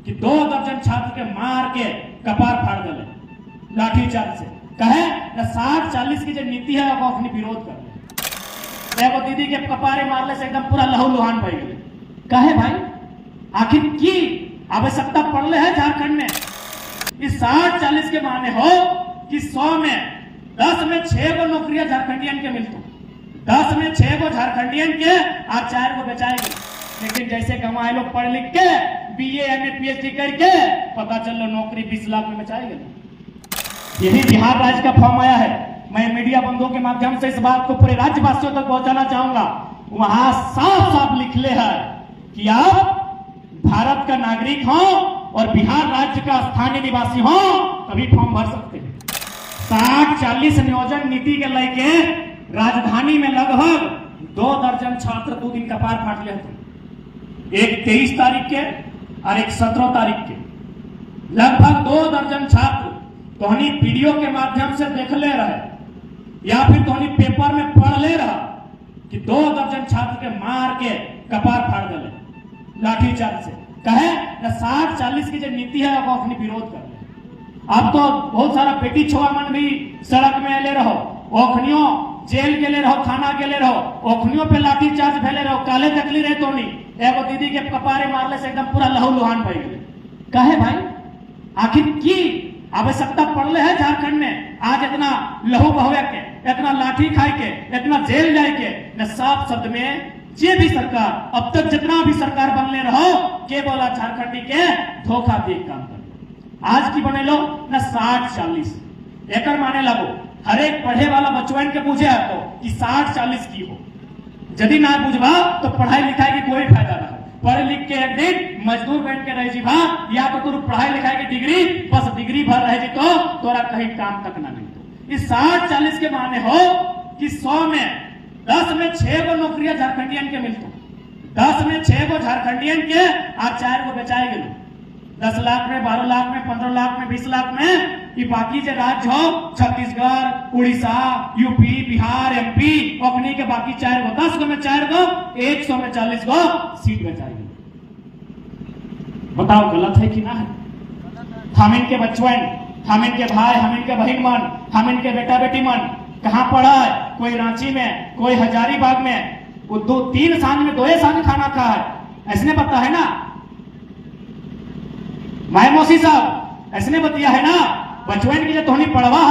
कि 2 दर्जन छात्र के मार के कपार फाड़ दिले लाठीचार्ज से। कहे न 60-40 की जो नीति है वो अपनी विरोध कर एगो दीदी के कपारे मारले से एकदम पूरा लहू लुहान भर गए। कहे भाई आखिर की आवश्यकता पड़ले है झारखंड में इस 60-40 के माने हो कि 100 में 10 में 6 गो नौकरियां झारखंडियन के मिलती, 10 में 6 गो झारखंडियन के आप 4 गो बेचाएंगे। लेकिन जैसे गंवाए लोग पढ़ लिख के बीए एमए पीएचडी करके पता चल नौकरी 20 लाख में बेचाएंगे। यही बिहार राज्य का फॉर्म आया है। मैं मीडिया बंधुओं के माध्यम से इस बात को पूरे राज्यवासियों तक पहुंचाना चाहूंगा। वहां साफ साफ लिखले है कि आप भारत का नागरिक हो और बिहार राज्य का स्थानीय निवासी हो तभी फॉर्म भर सकते हैं। 60-40 नियोजन नीति के लेके राजधानी में लगभग 2 दर्जन छात्र 2 दिन कपार फाट ले थे। एक 23 तारीख के और एक 17 तारीख के। लगभग 2 दर्जन छात्र तोहनी वीडियो के माध्यम से देख ले रहे या फिर तोहनी पेपर में पढ़ ले रहा कि 2 दर्जन छात्र के मार के कपार फाड़ दिले लाठीचार्ज से। कहे न 60-40 की जो नीति है वो अपनी विरोध कर ले। अब तो बहुत सारा बेटी छुआ मन भी सड़क में ले रहो, ओखनियों जेल के ले रहो, थाना के ले रहो, ओखनियों पे लाठीचार्ज फैले रहो। काले तकली रहे तो नहीं एगो दीदी के कपारे मारले से एकदम पूरा लहू लुहान भर गए। कहे भाई आखिर की आवश्यकता पड़ले है झारखंड में आज इतना लहू बहवे के, इतना लाठी खाए के, इतना जेल जाए के। न साफ शब्द में जे भी सरकार अब तक जितना भी सरकार बनले रहो के बोला झारखंडी के धोखा दे काम कर। आज की बने लो न 60-40 एक माने लगो हर एक पढ़े वाला बचवन के पूछे आपको कि 60-40 की हो। यदि ना बुझवा तो पढ़ाई लिखाई की कोई फायदा ना। पढ़ लिख के एक दिन मजदूर बन के रह जी भा या तो तू पढ़ाई लिखाई की डिग्री बस डिग्री भर रह जी तो तोरा कहीं काम तक ना मिलतो। इस 60-40 के माने हो कि 100 में 10 में 6 गो नौकरियां झारखंडियन के मिलती, 10 में 6 गो झारखंडियन के आप 4 गो बेचाए गए। 10 लाख में, 12 लाख में, 15 लाख में, 20 लाख में। ये बाकी जो राज्य हो छत्तीसगढ़, उड़ीसा, यूपी, बिहार, एमपी अपनी के बाकी 4 गो, 10 गो में 4 गो, 100 में 40 गो सीट बेचाएंगे। बताओ गलत है कि ना है? हम इनके बचवन, हम इनके भाई, हम इनके बहन मन, हम इनके बेटा बेटी मन कहाँ पढ़ा है? कोई रांची में, कोई हजारीबाग में, वो 2-3 साल में 2 साल खाना खा है। ऐसने पता है ना माय मौसी साहब, ऐसने बतिया है ना बचवन की जो तोहनी पढ़वा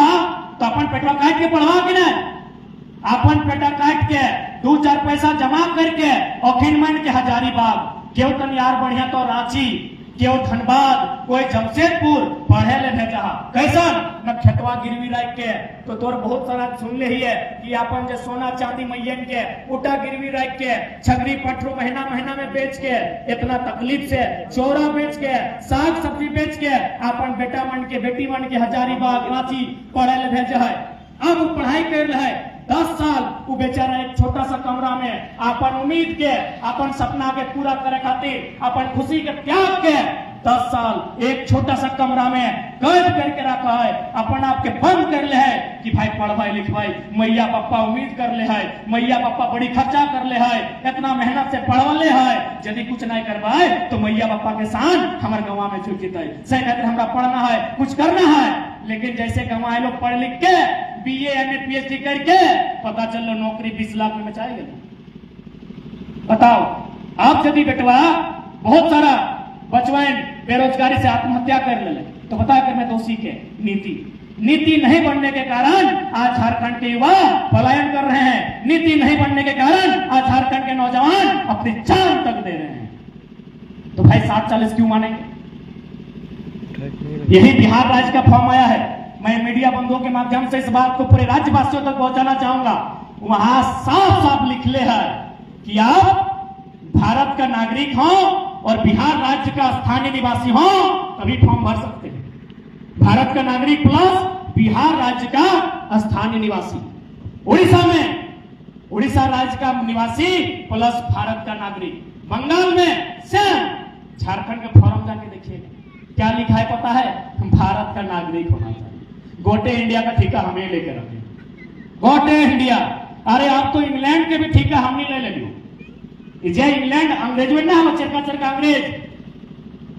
तो अपन पेटवा काट के पढ़वा कि नहीं? अपन पेटा काट के 2-4 पैसा जमा करके अखिन मन के हजारीबाग क्यों तनियार बढ़िया तो रांची क्यों धनबाद कोई जमशेदपुर पढ़े ले भेजा। कैसन न खेतवा गिरवी रख के तो तोर बहुत सारा सुन ले ही है कि अपन जो सोना चांदी मैयन के उटा गिरवी रख के छगरी पठरू महीना महीना में बेच के इतना तकलीफ से चौरा बेच के साग सब्जी बेच के अपन बेटा मन के बेटी मन के हजारीबाग रांची पढ़े ले भेजा है। अब पढ़ाई कर रहे है 10 साल वो बेचारा एक छोटा सा कमरा में अपन उम्मीद के अपन सपना के पूरा करे खातिर अपन खुशी के त्याग के 10 साल एक छोटा सा कमरा में कैद करके रखा है। अपन आप के बंद कर ले है कि भाई पढ़वाई लिखवाई मैया पापा उम्मीद कर ले है, मैया पापा बड़ी खर्चा कर ले है, इतना मेहनत से पढ़वा ले है। यदि कुछ नहीं करवाए तो मैया पापा के शान हमारे गाँव में चुकी थे सही कहते हमरा पढ़ना है कुछ करना है। लेकिन जैसे गंवाए लोग पढ़ लिख के बीए एमए पीएचडी करके पता चल नौकरी 20 लाख में बेचाएंगे। बताओ आप यदि बेटवा बहुत सारा बचवन बेरोजगारी से आत्महत्या कर ले तो बता कर मैं दोषी के नीति नहीं बनने के कारण आज झारखंड के युवा पलायन कर रहे हैं। नीति नहीं बनने के कारण आज झारखंड के नौजवान अपनी जान तक दे रहे हैं। तो भाई 60-40 क्यों मानेंगे? यही बिहार राज्य का फॉर्म आया है। मैं मीडिया बंधुओं के माध्यम से इस बात को पूरे राज्यवासियों तक पहुंचाना चाहूंगा। वहां साफ साफ लिखले है कि आप भारत का नागरिक हो और बिहार राज्य का स्थानीय निवासी हो तभी फॉर्म भर सकते हैं। भारत का नागरिक प्लस बिहार राज्य का स्थानीय निवासी। उड़ीसा में उड़ीसा राज्य का निवासी प्लस भारत का नागरिक। बंगाल में सेम। झारखंड के फॉर्म जाके देखिएगा क्या लिखा है पता है? भारत का नागरिक होना चाहिए। गोटे इंडिया का ठेका हमें लेकर रखे। गोटे इंडिया, अरे आप तो इंग्लैंड के भी ठेका हम नहीं ले लेंगे। इंग्लैंड अंग्रेज में ना हम चरका अंग्रेज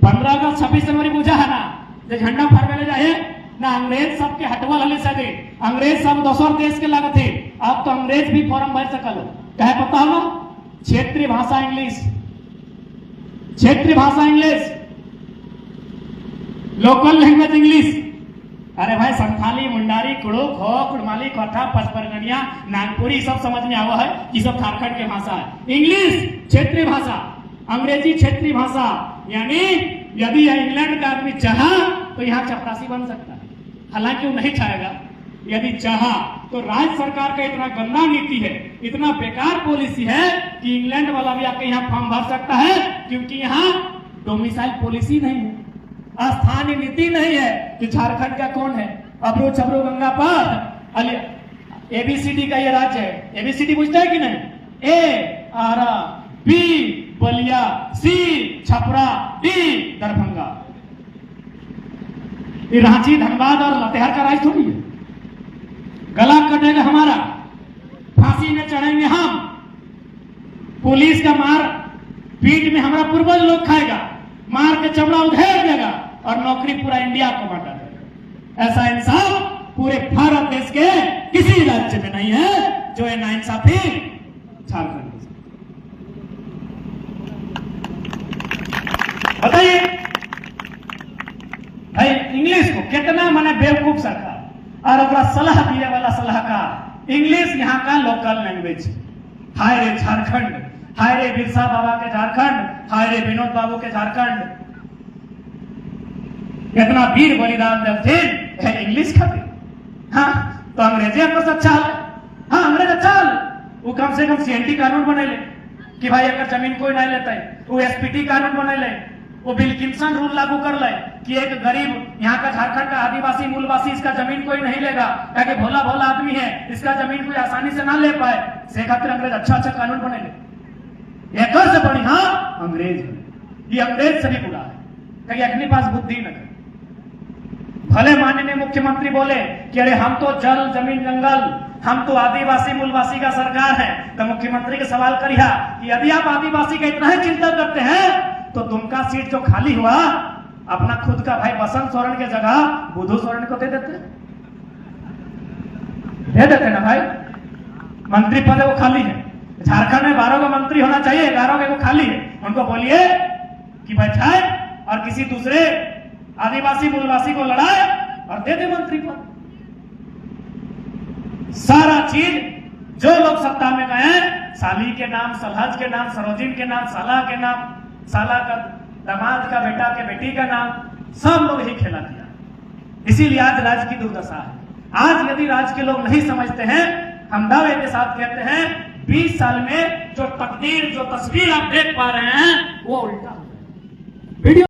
15 अगस्त 26 जनवरी पूछा है ना, जो झंडा फहरावे जाए ना, अंग्रेज सब के हटवल हले सके, अंग्रेज सब दोसर देश के लागत थे। अब तो अंग्रेज भी फॉर्म भर सकल हो, कहे पता हो ना, क्षेत्रीय भाषा इंग्लिश, क्षेत्रीय भाषा इंग्लिश, लोकल लैंग्वेज इंग्लिश। अरे भाई संथाली, मुंडारी, कुड़ो, खो, कुड़माली, कोठा, पचपरगनिया, नागपुरी सब समझ में आवा है कि सब झारखंड के भाषा है। इंग्लिश क्षेत्रीय भाषा, अंग्रेजी क्षेत्रीय भाषा। यानी यदि इंग्लैंड का आदमी चाहा तो यहाँ चपरासी बन सकता है, हालांकि वो नहीं चाहेगा। यदि चाहा तो राज्य सरकार का इतना गंदा नीति है, इतना बेकार पॉलिसी है कि इंग्लैंड वाला भी आके यहाँ फॉर्म भर सकता है, क्योंकि यहाँ डोमिसाइल पॉलिसी नहीं है, स्थानीय नीति नहीं है कि झारखंड का कौन है। अबरू छबरू गंगा पार एबीसीडी का ये राज्य है। एबीसीडी पूछता है कि नहीं? ए आरा, बी बलिया, सी छपरा, डी दरभंगा। ये रांची, धनबाद और लातेहार का राज्य थोड़ी है। गला कटेगा हमारा, फांसी में चढ़ेंगे हम, पुलिस का मार पीठ में हमारा पूर्वज लोग खाएगा, मार के चमड़ा उधेड़ देगा और नौकरी पूरा इंडिया को बांटा देगा। ऐसा इंसाफ पूरे भारत देश के किसी राज्य में नहीं है जो ये नाइंसाफी झारखंड में। बताइए भाई, इंग्लिश को कितना माने बेवकूफ सरकार और अपना सलाह दिए वाला सलाहकार। इंग्लिश यहाँ का लोकल लैंग्वेज। हाय रे झारखंड, हाय रे बिरसा बाबा के झारखंड, हाय रे विनोद बाबू के झारखंड, कितना वीर बलिदान देते थे इंग्लिश खाते। हाँ तो अंग्रेजी आपको अच्छा है, हाँ अंग्रेज अच्छा है, वो कम से कम सीएनटी कानून बने ले कि भाई अगर जमीन कोई नहीं लेता है, वो एसपीटी कानून बने ले, वो विल्किंसन रूल लागू कर ले कि एक गरीब यहाँ का झारखंड का आदिवासी मूलवासी इसका जमीन कोई नहीं लेगा, क्या भोला भोला आदमी है, इसका जमीन कोई आसानी से ना ले पाए। से खातिर अंग्रेज अच्छा अच्छा कानून बने ले। एक से बड़ी हाँ अंग्रेज है, ये अंग्रेज से भी बुरा है, कहीं अपने पास बुद्धि न करे। भले माननीय मुख्यमंत्री बोले कि अरे हम तो जल जमीन जंगल, हम तो आदिवासी मूलवासी का सरकार है, तो मुख्यमंत्री के सवाल करिया कि यदि आप आदिवासी का इतना ही चिंता करते हैं तो दुमका सीट जो खाली हुआ अपना खुद का भाई बसंत सोरेन के जगह बुधू सोरेन को दे देते ना भाई। मंत्री पद वो खाली है, झारखंड में 12 का मंत्री होना चाहिए, 11 के वो खाली है, उनको बोलिए कि बैठाए और किसी दूसरे आदिवासी मूलवासी को लड़ाए और दे दे मंत्री पद। सारा चीज जो लोग सत्ता में गए, साली के नाम, सलहज के नाम, सरोजिन के नाम, साला के नाम, साला का दामाद का बेटा के बेटी का नाम, सब लोग ही खेला दिया। इसीलिए आज राज्य की दुर्दशा है। आज यदि राज्य के लोग नहीं समझते हैं, हम दावे के साथ कहते हैं 20 साल में जो तकदीर, जो तस्वीर आप देख पा रहे हैं वो उल्टा हो गया।